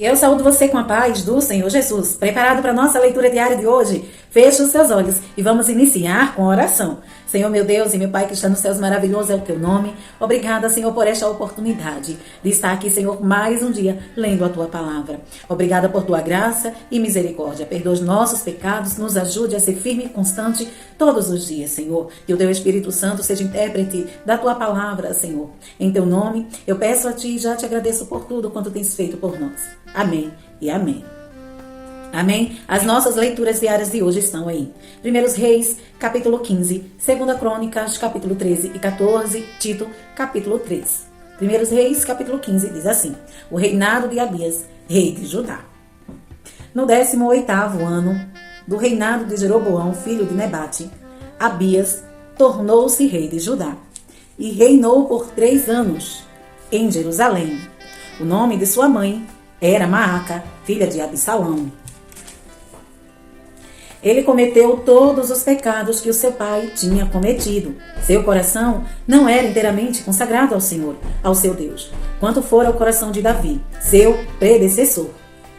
Eu saúdo você com a paz do Senhor Jesus. Preparado para a nossa leitura diária de hoje? Feche os seus olhos e vamos iniciar com a oração. Senhor, meu Deus e meu Pai que está nos céus, maravilhoso é o teu nome. Obrigada, Senhor, por esta oportunidade de estar aqui, Senhor, mais um dia lendo a tua palavra. Obrigada por tua graça e misericórdia. Perdoa os nossos pecados, nos ajude a ser firme e constante todos os dias, Senhor. Que o teu Espírito Santo seja intérprete da tua palavra, Senhor. Em teu nome, eu peço a ti e já te agradeço por tudo quanto tens feito por nós. Amém e amém. Amém? As nossas leituras diárias de hoje estão aí. 1 Reis, capítulo 15. 2 Crônicas, capítulo 13 e 14. Tito, capítulo 3. 1 Reis, capítulo 15, diz assim: o reinado de Abias, rei de Judá. No 18º ano do reinado de Jeroboão, filho de Nebate, Abias tornou-se rei de Judá e reinou por 3 anos em Jerusalém. O nome de sua mãe era Maaca, filha de Absalão. Ele cometeu todos os pecados que o seu pai tinha cometido. Seu coração não era inteiramente consagrado ao Senhor, ao seu Deus, quanto fora o coração de Davi, seu predecessor.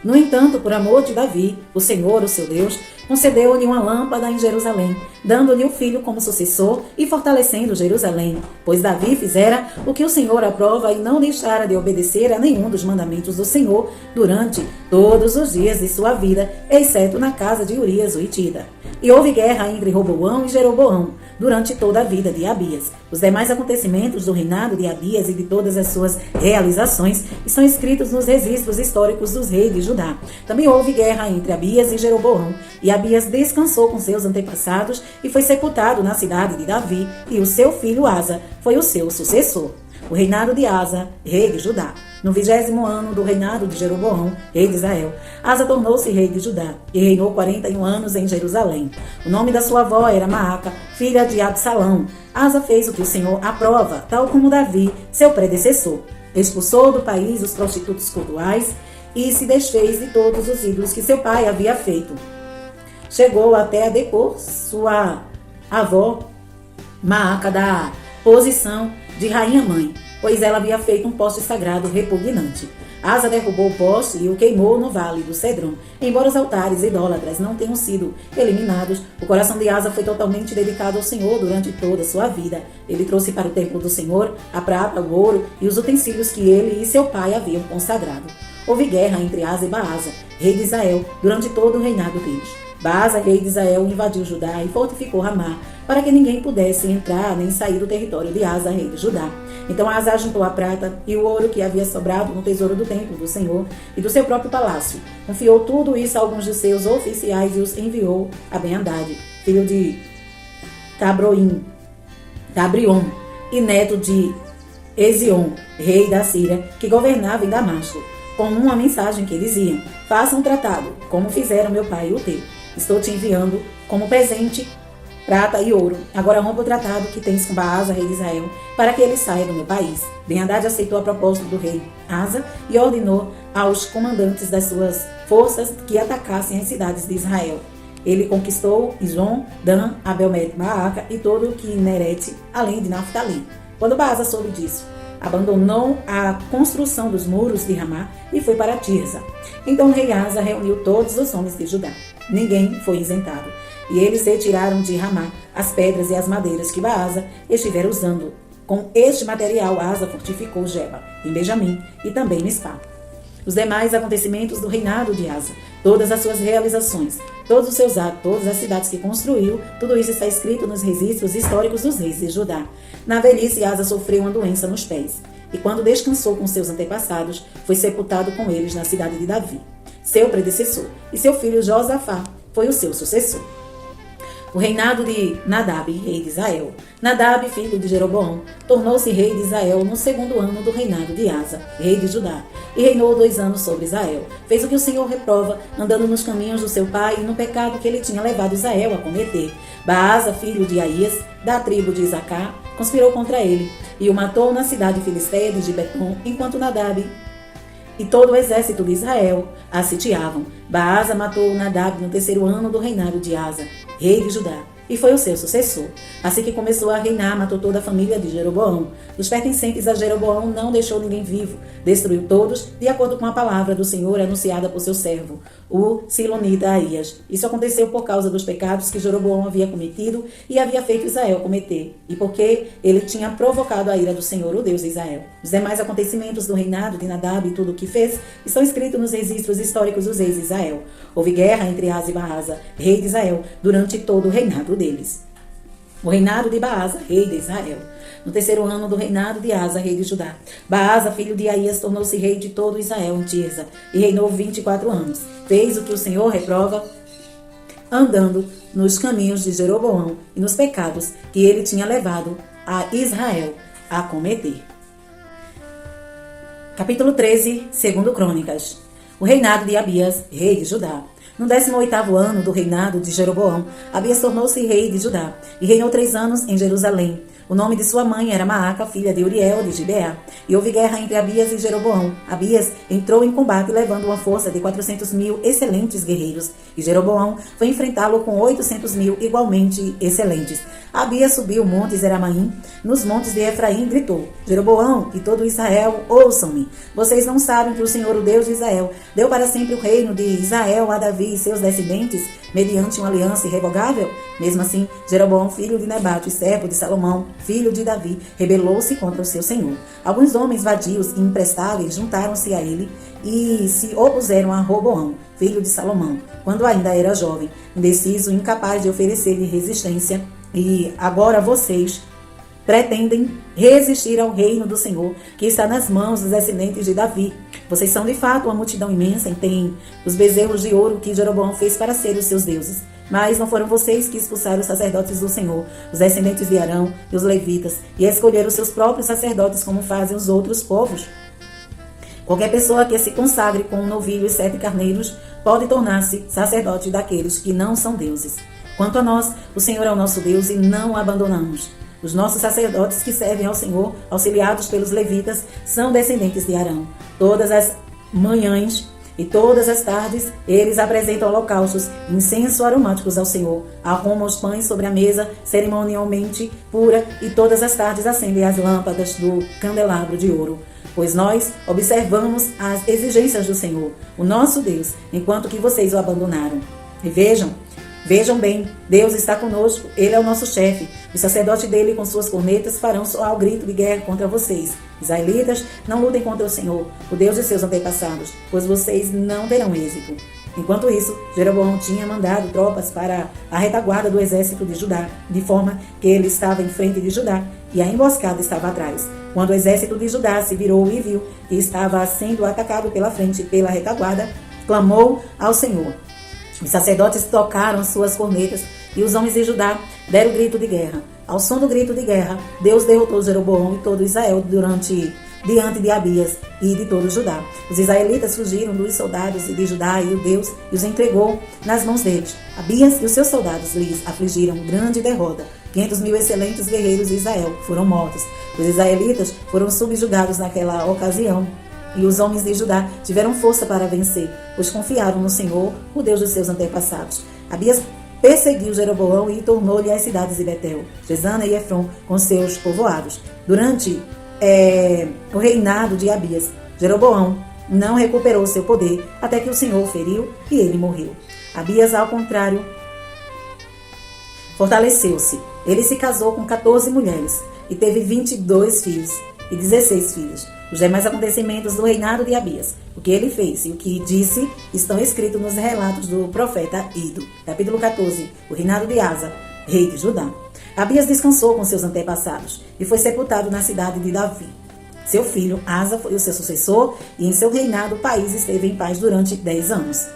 No entanto, por amor de Davi, o Senhor, o seu Deus, concedeu-lhe uma lâmpada em Jerusalém, dando-lhe o filho como sucessor e fortalecendo Jerusalém, pois Davi fizera o que o Senhor aprova e não deixara de obedecer a nenhum dos mandamentos do Senhor durante todos os dias de sua vida, exceto na casa de Urias o Hitita. E houve guerra entre Roboão e Jeroboão durante toda a vida de Abias. Os demais acontecimentos do reinado de Abias e de todas as suas realizações estão escritos nos registros históricos dos reis de Judá. Também houve guerra entre Abias e Jeroboão, e Abias descansou com seus antepassados e foi sepultado na cidade de Davi, e o seu filho Asa foi o seu sucessor. O reinado de Asa, rei de Judá. No 20º ano do reinado de Jeroboão, rei de Israel, Asa tornou-se rei de Judá e reinou 41 anos em Jerusalém. O nome da sua avó era Maaca, filha de Absalão. Asa fez o que o Senhor aprova, tal como Davi, seu predecessor. Expulsou do país os prostitutos cultuais e se desfez de todos os ídolos que seu pai havia feito. Chegou até a depor sua avó Maaca da posição de rainha-mãe, pois ela havia feito um poste sagrado repugnante. Asa derrubou o poste e o queimou no vale do Cedron. Embora os altares idólatras não tenham sido eliminados, o coração de Asa foi totalmente dedicado ao Senhor durante toda a sua vida. Ele trouxe para o templo do Senhor a prata, o ouro e os utensílios que ele e seu pai haviam consagrado. Houve guerra entre Asa e Baasa, rei de Israel, durante todo o reinado deles. Baasa, rei de Israel, invadiu Judá e fortificou Ramá, para que ninguém pudesse entrar nem sair do território de Asa, rei de Judá. Então Asa juntou a prata e o ouro que havia sobrado no tesouro do templo do Senhor e do seu próprio palácio. Confiou tudo isso a alguns de seus oficiais e os enviou a Ben-Hadad, filho de Tabrion e neto de Ezion, rei da Síria, que governava em Damasco, com uma mensagem que dizia: faça um tratado, como fizeram meu pai e o teu. Estou te enviando como presente prata e ouro. Agora rompa o tratado que tens com Baasa, rei de Israel, para que ele saia do meu país. Ben-Hadad aceitou a proposta do rei Asa e ordenou aos comandantes das suas forças que atacassem as cidades de Israel. Ele conquistou Ijon, Dan, Abel-Bet, Maaca e todo o Quinerete, além de Naftali. Quando Baasa soube disso, abandonou a construção dos muros de Ramá e foi para Tirza. Então o rei Asa reuniu todos os homens de Judá. Ninguém foi isentado. E eles retiraram de Ramá as pedras e as madeiras que Baasa estivera usando. Com este material, Asa fortificou Geba, em Benjamim, e também Mispá. Os demais acontecimentos do reinado de Asa, todas as suas realizações, todos os seus atos, todas as cidades que construiu, tudo isso está escrito nos registros históricos dos reis de Judá. Na velhice, Asa sofreu uma doença nos pés, e quando descansou com seus antepassados, foi sepultado com eles na cidade de Davi, seu predecessor, e seu filho Josafá foi o seu sucessor. O reinado de Nadab, rei de Israel. Nadab, filho de Jeroboão, tornou-se rei de Israel no 2º ano do reinado de Asa, rei de Judá, e reinou 2 anos sobre Israel. Fez o que o Senhor reprova, andando nos caminhos do seu pai e no pecado que ele tinha levado Israel a cometer. Baasa, filho de Aías, da tribo de Isacar, conspirou contra ele e o matou na cidade filisteia de Gibeton, enquanto Nadab e todo o exército de Israel a sitiavam. Baasa matou Nadab no 3º ano do reinado de Asa, rei de Judá, e foi o seu sucessor. Assim que começou a reinar, matou toda a família de Jeroboão. Dos pertencentes a Jeroboão não deixou ninguém vivo, destruiu todos, de acordo com a palavra do Senhor anunciada por seu servo, o silonita Aías. Isso aconteceu por causa dos pecados que Jeroboão havia cometido e havia feito Israel cometer, e porque ele tinha provocado a ira do Senhor, o Deus de Israel. Os demais acontecimentos do reinado de Nadab e tudo o que fez estão escritos nos registros históricos dos reis de Israel. Houve guerra entre Asa e Baasa, rei de Israel, durante todo o reinado deles. O reinado de Baasa, rei de Israel. No terceiro ano do reinado de Asa, rei de Judá, Baasa, filho de Aías, tornou-se rei de todo Israel em Tirza, e reinou 24 anos. Fez o que o Senhor reprova, andando nos caminhos de Jeroboão e nos pecados que ele tinha levado a Israel a cometer. Capítulo 13, segundo Crônicas. O reinado de Abias, rei de Judá. No 18º ano do reinado de Jeroboão, Abias tornou-se rei de Judá e reinou 3 anos em Jerusalém. O nome de sua mãe era Maaca, filha de Uriel de Gibeá. E houve guerra entre Abias e Jeroboão. Abias entrou em combate levando uma força de 400.000 excelentes guerreiros. E Jeroboão foi enfrentá-lo com 800.000 igualmente excelentes. Abias subiu o monte Zeramaim, nos montes de Efraim, e gritou: Jeroboão e todo Israel, ouçam-me. Vocês não sabem que o Senhor, o Deus de Israel, deu para sempre o reino de Israel a Davi e seus descendentes, mediante uma aliança irrevogável? Mesmo assim, Jeroboão, filho de Nebate, servo de Salomão, filho de Davi, rebelou-se contra o seu senhor. Alguns homens vadios e imprestáveis juntaram-se a ele e se opuseram a Roboão, filho de Salomão, quando ainda era jovem, indeciso e incapaz de oferecer-lhe resistência. E agora vocês pretendem resistir ao reino do Senhor, que está nas mãos dos descendentes de Davi. Vocês são de fato uma multidão imensa e têm os bezerros de ouro que Jeroboão fez para ser os seus deuses. Mas não foram vocês que expulsaram os sacerdotes do Senhor, os descendentes de Arão e os levitas, e escolheram os seus próprios sacerdotes como fazem os outros povos? Qualquer pessoa que se consagre com um novilho e 7 carneiros pode tornar-se sacerdote daqueles que não são deuses. Quanto a nós, o Senhor é o nosso Deus e não o abandonamos. Os nossos sacerdotes que servem ao Senhor, auxiliados pelos levitas, são descendentes de Arão. Todas as manhãs e todas as tardes, eles apresentam holocaustos, incenso aromáticos ao Senhor, arrumam os pães sobre a mesa, cerimonialmente pura, e todas as tardes acendem as lâmpadas do candelabro de ouro. Pois nós observamos as exigências do Senhor, o nosso Deus, enquanto que vocês o abandonaram. E Vejam bem, Deus está conosco, Ele é o nosso chefe. Os sacerdotes dele com suas cornetas farão soar o grito de guerra contra vocês. Israelitas, não lutem contra o Senhor, o Deus de seus antepassados, pois vocês não terão êxito. Enquanto isso, Jeroboão tinha mandado tropas para a retaguarda do exército de Judá, de forma que ele estava em frente de Judá e a emboscada estava atrás. Quando o exército de Judá se virou e viu que estava sendo atacado pela frente e pela retaguarda, clamou ao Senhor. Os sacerdotes tocaram suas cornetas e os homens de Judá deram o grito de guerra. Ao som do grito de guerra, Deus derrotou Jeroboão e todo Israel diante de Abias e de todo Judá. Os israelitas fugiram dos soldados de Judá e o Deus os entregou nas mãos deles. Abias e os seus soldados lhes afligiram grande derrota. 500.000 excelentes guerreiros de Israel foram mortos. Os israelitas foram subjugados naquela ocasião. E os homens de Judá tiveram força para vencer, pois confiaram no Senhor, o Deus dos seus antepassados. Abias perseguiu Jeroboão e tornou-lhe as cidades de Betel, Jesana e Efron com seus povoados. Durante o reinado de Abias, Jeroboão não recuperou seu poder até que o Senhor o feriu e ele morreu. Abias, ao contrário, fortaleceu-se. Ele se casou com 14 mulheres e teve 22 filhos e 16 filhos. Os demais acontecimentos do reinado de Abias, o que ele fez e o que disse, estão escritos nos relatos do profeta Ido. Capítulo 14. O reinado de Asa, rei de Judá. Abias descansou com seus antepassados e foi sepultado na cidade de Davi. Seu filho Asa foi o seu sucessor e em seu reinado o país esteve em paz durante 10 anos.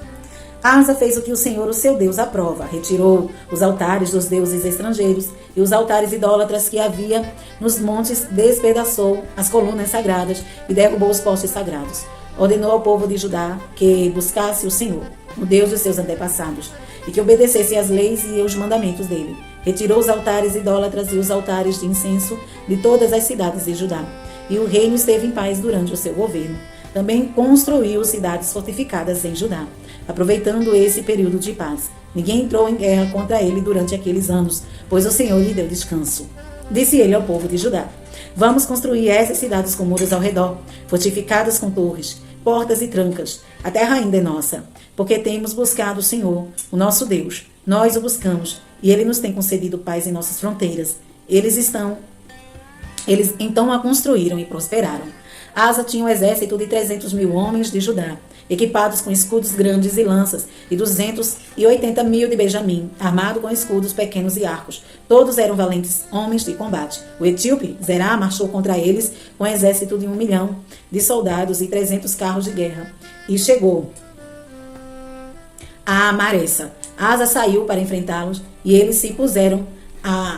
Asa fez o que o Senhor, o seu Deus, aprova. Retirou os altares dos deuses estrangeiros e os altares idólatras que havia nos montes, despedaçou as colunas sagradas e derrubou os postes sagrados. Ordenou ao povo de Judá que buscasse o Senhor, o Deus dos seus antepassados, e que obedecesse às leis e os mandamentos dele. Retirou os altares idólatras e os altares de incenso de todas as cidades de Judá, e o reino esteve em paz durante o seu governo. Também construiu cidades fortificadas em Judá, aproveitando esse período de paz. Ninguém entrou em guerra contra ele durante aqueles anos, pois o Senhor lhe deu descanso. Disse ele ao povo de Judá: vamos construir essas cidades com muros ao redor, fortificadas com torres, portas e trancas. A terra ainda é nossa, porque temos buscado o Senhor, o nosso Deus. Nós o buscamos, e ele nos tem concedido paz em nossas fronteiras. Eles então a construíram e prosperaram. Asa tinha um exército de 300.000 homens de Judá, equipados com escudos grandes e lanças, e 280.000 de Benjamim, armado com escudos pequenos e arcos. Todos eram valentes homens de combate. O etíope, Zerá, marchou contra eles com um exército de 1 milhão de soldados e 300 carros de guerra, e chegou a Maressa. Asa saiu para enfrentá-los, e eles se puseram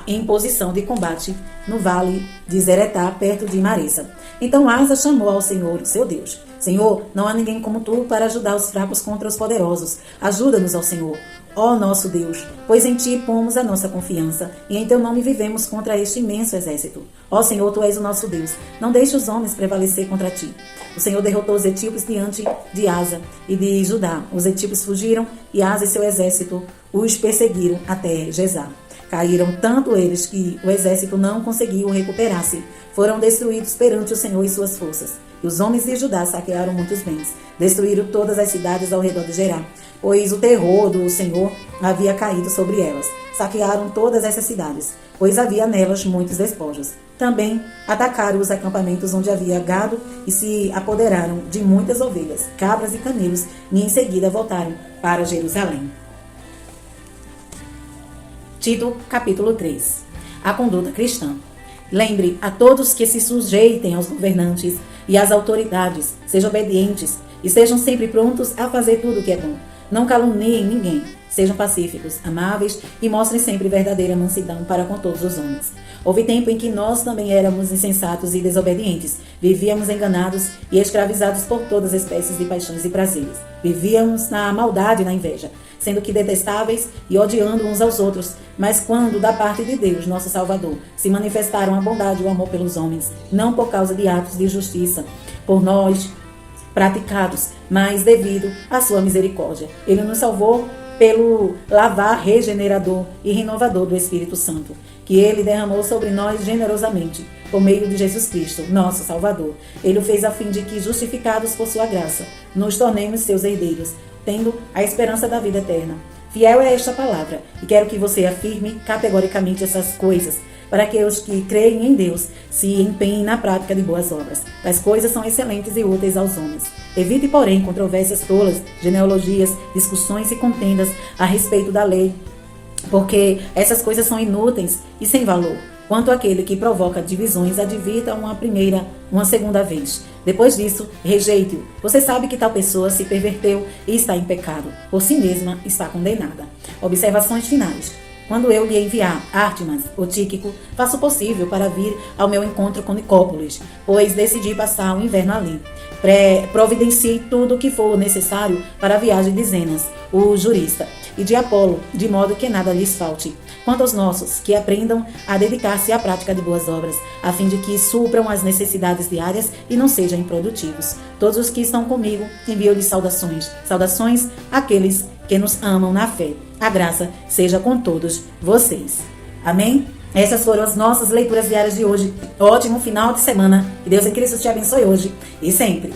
em posição de combate no vale de Zeretá, perto de Maressa. Então Asa chamou ao Senhor, seu Deus. Senhor, não há ninguém como tu para ajudar os fracos contra os poderosos. Ajuda-nos, ó Senhor, ó nosso Deus, pois em ti pomos a nossa confiança, e em teu nome vivemos contra este imenso exército. Ó Senhor, tu és o nosso Deus. Não deixe os homens prevalecer contra ti. O Senhor derrotou os etíopes diante de Asa e de Judá. Os etíopes fugiram, e Asa e seu exército os perseguiram até Gezar. Caíram tanto eles que o exército não conseguiu recuperar-se. Foram destruídos perante o Senhor e suas forças. E os homens de Judá saquearam muitos bens. Destruíram todas as cidades ao redor de Gerá, pois o terror do Senhor havia caído sobre elas. Saquearam todas essas cidades, pois havia nelas muitos despojos. Também atacaram os acampamentos onde havia gado e se apoderaram de muitas ovelhas, cabras e camelos, e em seguida voltaram para Jerusalém. Tito, capítulo 3. A conduta cristã. Lembre a todos que se sujeitem aos governantes e às autoridades, sejam obedientes e sejam sempre prontos a fazer tudo o que é bom. Não caluniem ninguém, sejam pacíficos, amáveis e mostrem sempre verdadeira mansidão para com todos os homens. Houve tempo em que nós também éramos insensatos e desobedientes, vivíamos enganados e escravizados por todas as espécies de paixões e prazeres. Vivíamos na maldade e na inveja, sendo que detestáveis e odiando uns aos outros. Mas quando, da parte de Deus, nosso Salvador, se manifestaram a bondade e o amor pelos homens, não por causa de atos de justiça, por nós praticados, mas devido à sua misericórdia. Ele nos salvou pelo lavar regenerador e renovador do Espírito Santo, que ele derramou sobre nós generosamente, por meio de Jesus Cristo, nosso Salvador. Ele o fez a fim de que, justificados por sua graça, nos tornemos seus herdeiros, tendo a esperança da vida eterna. Fiel é esta palavra, e quero que você afirme categoricamente essas coisas, para que os que creem em Deus se empenhem na prática de boas obras. Tais coisas são excelentes e úteis aos homens. Evite, porém, controvérsias tolas, genealogias, discussões e contendas a respeito da lei, porque essas coisas são inúteis e sem valor. Quanto àquele que provoca divisões, advirta uma segunda vez. Depois disso, rejeite-o. Você sabe que tal pessoa se perverteu e está em pecado. Por si mesma está condenada. Observações finais. Quando eu lhe enviar Ártemas ou Tíquico, faço o possível para vir ao meu encontro com Nicópolis, pois decidi passar o inverno ali. Providencie tudo o que for necessário para a viagem de Zenas, o jurista, e de Apolo, de modo que nada lhes falte. Quanto aos nossos, que aprendam a dedicar-se à prática de boas obras, a fim de que supram as necessidades diárias e não sejam improdutivos. Todos os que estão comigo, envio-lhes saudações. Saudações àqueles que nos amam na fé. A graça seja com todos vocês. Amém? Essas foram as nossas leituras diárias de hoje. Ótimo final de semana. Que Deus em Cristo te abençoe hoje e sempre.